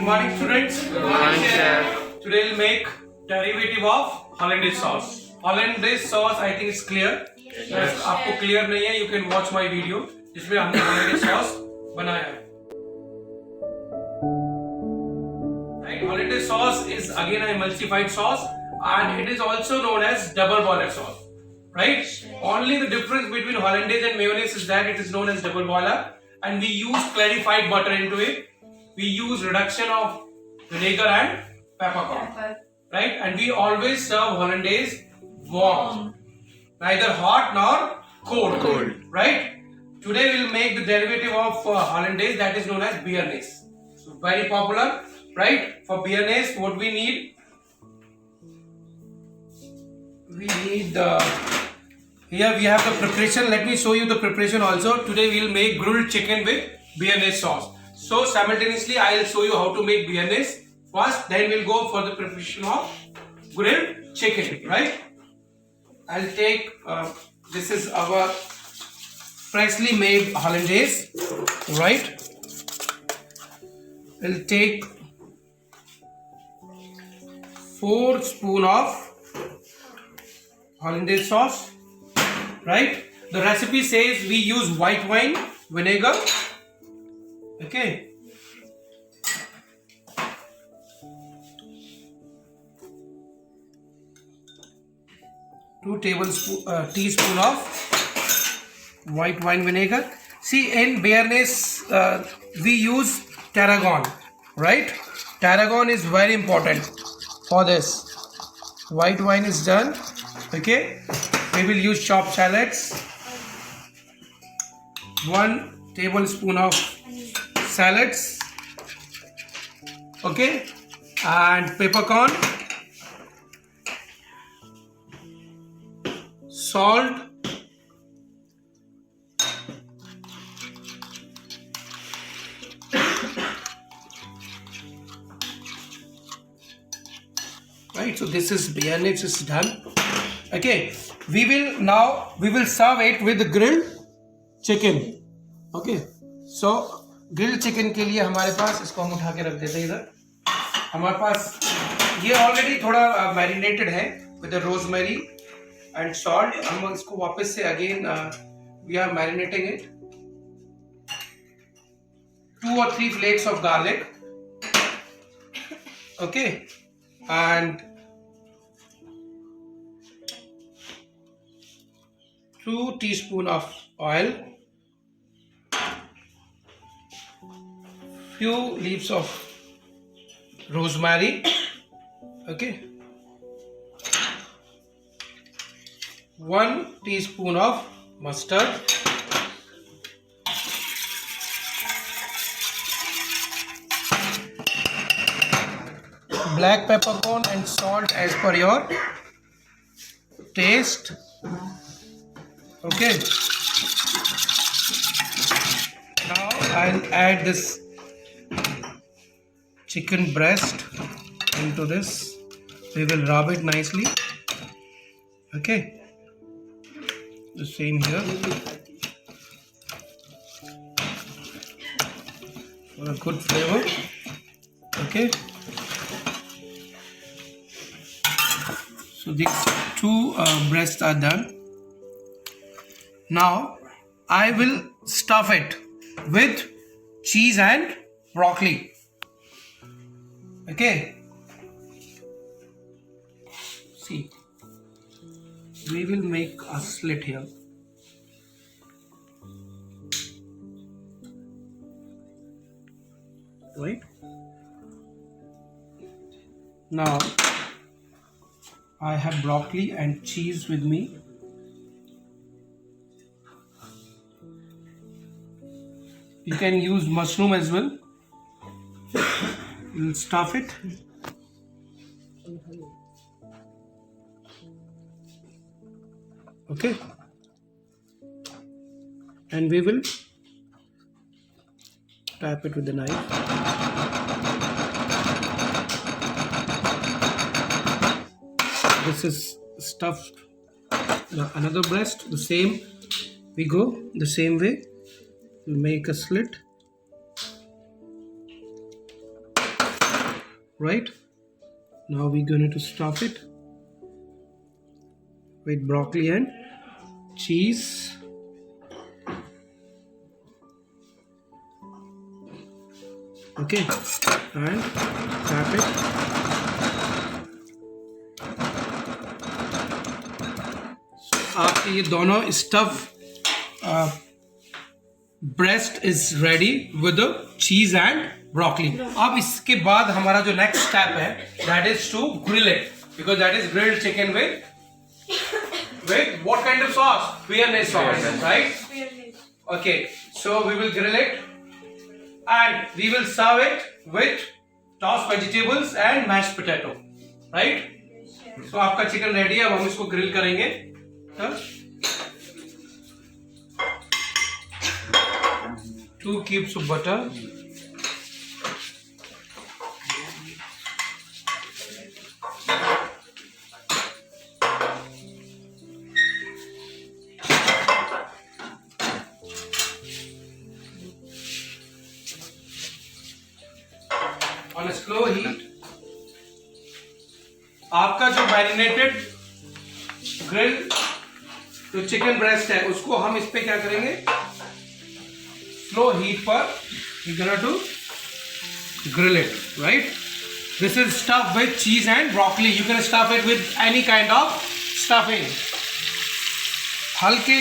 morning, students. Good morning, sir. Today we'll make derivative of hollandaise sauce. Hollandaise sauce, I think it's clear. Yes. आपको clear नहीं है, you can watch my video. जिसमें हमने hollandaise sauce बनाया है. Right, hollandaise sauce is again an emulsified sauce, and it is also known as double boiler sauce. Right? Only the difference between hollandaise and mayonnaise is that it is known as double boiler, and we use clarified butter into it. We use reduction of vinegar and peppercorn. Right? And we always serve hollandaise warm, neither hot nor cold. Right? Today we'll make the derivative of hollandaise, that is known as béarnaise. So very popular. Right? For béarnaise, what we need? We need here we have the preparation. Let me show you the preparation also. Today we will make grilled chicken with béarnaise sauce. So simultaneously I will show you how to make béarnaise first, then we'll go for the preparation of grilled chicken. Right? I'll take this is our freshly made hollandaise. Right? We'll take 4 spoons of hollandaise sauce. Right? The recipe says we use white wine vinegar. Okay. Two teaspoon of white wine vinegar. See, in béarnaise we use tarragon. Right? Tarragon is very important for this. White wine is done. Okay. We will use chopped shallots. 1 tablespoon of shallots. Okay. And peppercorn. Salt. Right. So this is béarnaise is done. Okay. We will serve it with the grilled chicken. Okay. So grilled chicken के लिए हमारे पास, इसको हम उठा के रख देते हैं इधर. हमारे पास ये ऑलरेडी थोड़ा मैरिनेटेड है with the rosemary and salt. हम इसको वापस से again we are marinating it. 2 or 3 flakes of garlic. Okay. And 2 teaspoons of oil, few leaves of rosemary, okay, 1 teaspoon of mustard, black peppercorn and salt as per your taste. Okay. Now I'll add this chicken breast into this. We will rub it nicely. Okay. The same here. For a good flavor. Okay. So these 2 breasts are done. Now I will stuff it with cheese and broccoli. Okay. See, we will make a slit here. Right? Now I have broccoli and cheese with me. You can use mushroom as well. We'll stuff it. Okay. And we will tap it with the knife. This is stuffed. Now another breast, the same. We go the same way. Make a slit. right? Now we're going to stuff it with broccoli and cheese. Okay, and tap it. आपके ये दोनों stuff breast is ready with cheese and broccoli. अब इसके बाद हमारा जो next step है that is to grill it, because that is grilled chicken with what kind of sauce? Béarnaise sauce, right? Okay, so we will grill it and we will serve it with tossed vegetables and mashed potato, right? So आपका chicken ready है. अब हम इसको grill करेंगे. 2 cubes of butter, on a slow heat. आपका जो marinated grill जो chicken breast है उसको हम इस पे क्या करेंगे, स्लो हीट पर we're gonna to grill it, right? This is stuffed with cheese and broccoli. You can stuff it with any kind of stuffing. हल्के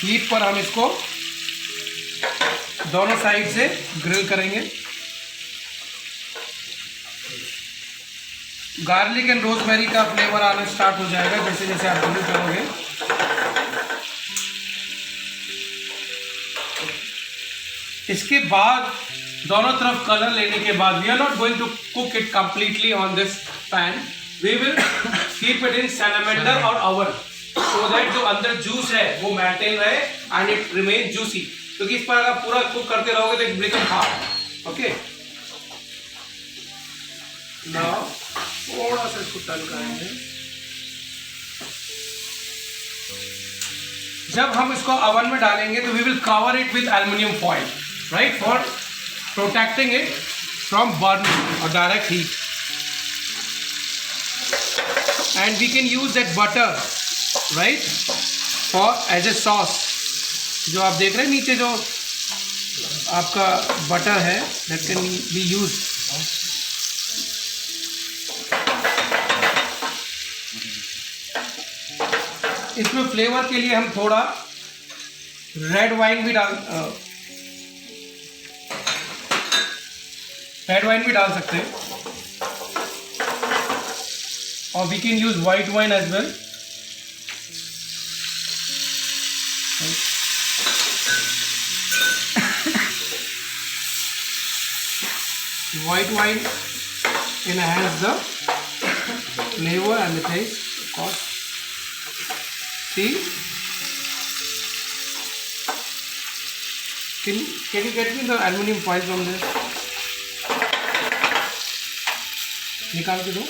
हीट पर हम इसको दोनों साइड से ग्रिल करेंगे. गार्लिक एंड रोजमेरी का फ्लेवर आना स्टार्ट हो जाएगा जैसे जैसे आप ग्रिल करोगे. इसके बाद दोनों तरफ कलर लेने के बाद we are not going to cook it completely on this pan. We will keep it in salamander और ओवन सो दैट जो अंदर जूस है वो मेंटेन रहे एंड इट रिमेन जूसी. क्योंकि इस पर अगर पूरा कुक करते रहोगे तो it become hard. Okay, now थोड़ा सा इसको टर्न करेंगे. जब हम इसको ओवन में डालेंगे तो we will cover it with aluminium foil, right, for protecting it from burning or direct heat. And we can use that butter, right, for as a sauce. जो आप देख रहे हैं नीचे जो आपका बटर है that can be used. इसमें फ्लेवर के लिए हम थोड़ा रेड वाइन भी डाल सकते हैं और we can use white wine as well. White wine enhance the flavor and the taste, of course. See, can you get me the aluminum foil from there? निकाल के दो.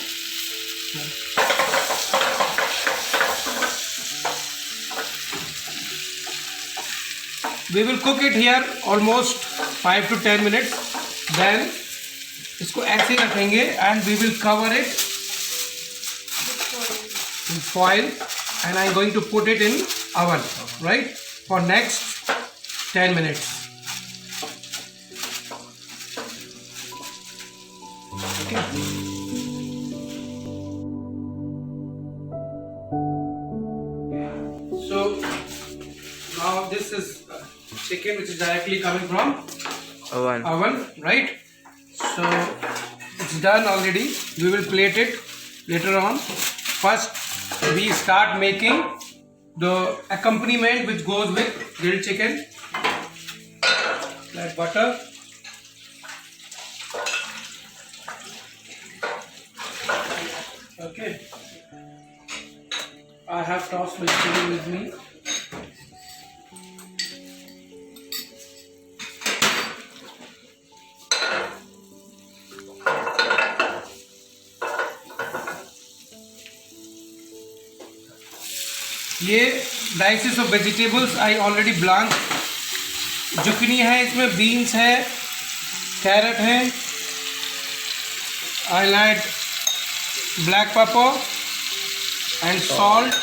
We will cook it here almost 5 to 10 minutes. Then इसको ऐसे ही रखेंगे and we will cover it in foil and I am going to put it in oven, right, for next 10 minutes. Okay. So now this is chicken which is directly coming from oven, right? So it's done already. We will plate it later on. First we start making the accompaniment which goes with grilled chicken, like butter, okay. I have tossed vegetable with me. ये dices of vegetables I already blanch. Zucchini है, इसमें beans है, carat है, I'll add black pepper and salt.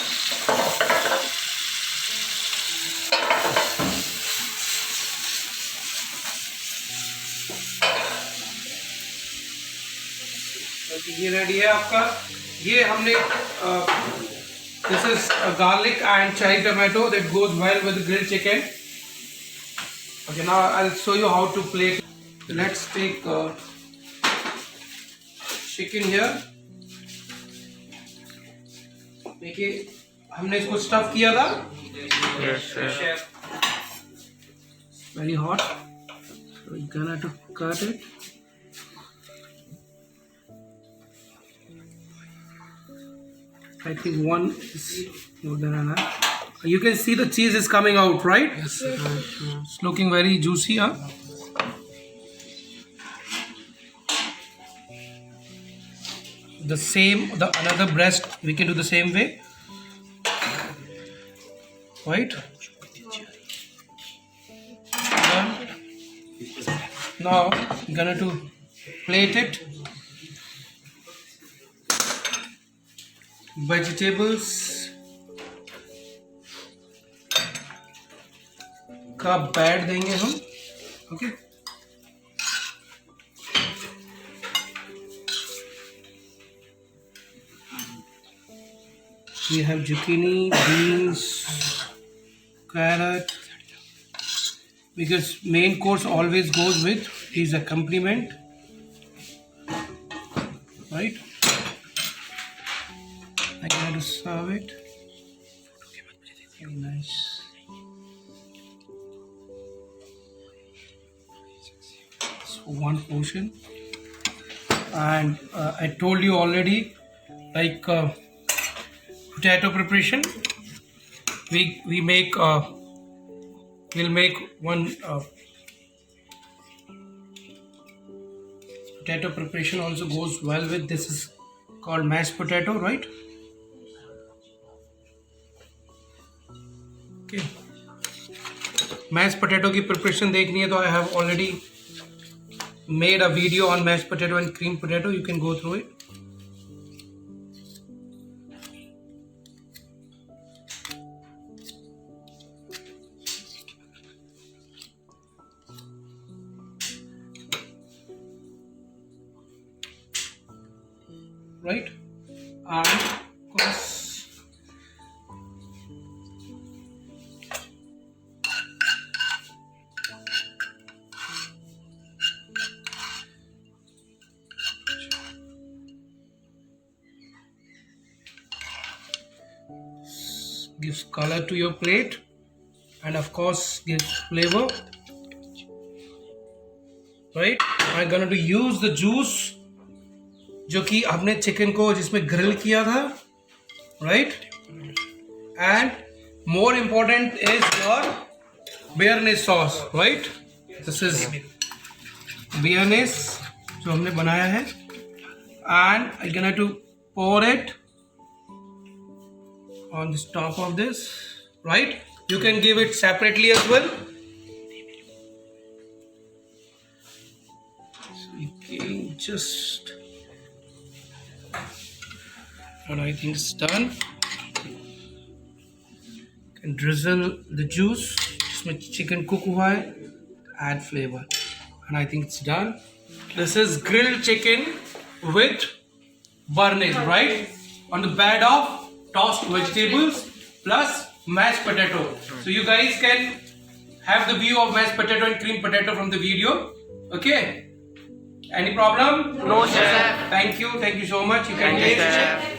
ये ready है आपका. ये हमने this is garlic and cherry tomato that goes well with the grilled chicken. Okay, now I'll show you how to plate. Let's take chicken here. देखिए हमने इसको stuff किया था. Yes. Very hot. So we're gonna to cut it. I think one is more than enough. You can see the cheese is coming out, right? Yes. It's looking very juicy, huh? Another breast we can do the same way, right? Done. Now I'm gonna to plate it. Vegetables का bad देंगे हम. Okay. We have zucchini, beans, carrot, because main course always goes with is accompaniment, right? I got to serve it. Very nice. So one portion, and I told you already, like potato preparation. We make we'll make one potato preparation also goes well with this. Is called mashed potato, right? Okay. Mashed potato की preparation देखनी है तो I have already made a video on mashed potato and cream potato. You can go through it. Right? And of course gives color to your plate and of course gives flavor, right? I'm gonna to use the juice जो कि आपने chicken को जिसमें grill किया था, right? And more important is your béarnaise sauce, right? This is béarnaise जो हमने बनाया है, and I'm gonna to pour it on the top of this, right? You can give it separately as well. So you can just, and I think it's done. You can drizzle the juice, जिसमें chicken cook हुआ है, add flavor, and I think it's done. This is grilled chicken with béarnaise, right? On the bed of tossed vegetables plus mashed potato. So you guys can have the view of mashed potato and cream potato from the video. Okay? Any problem? No, sir. Thank you so much. You can taste.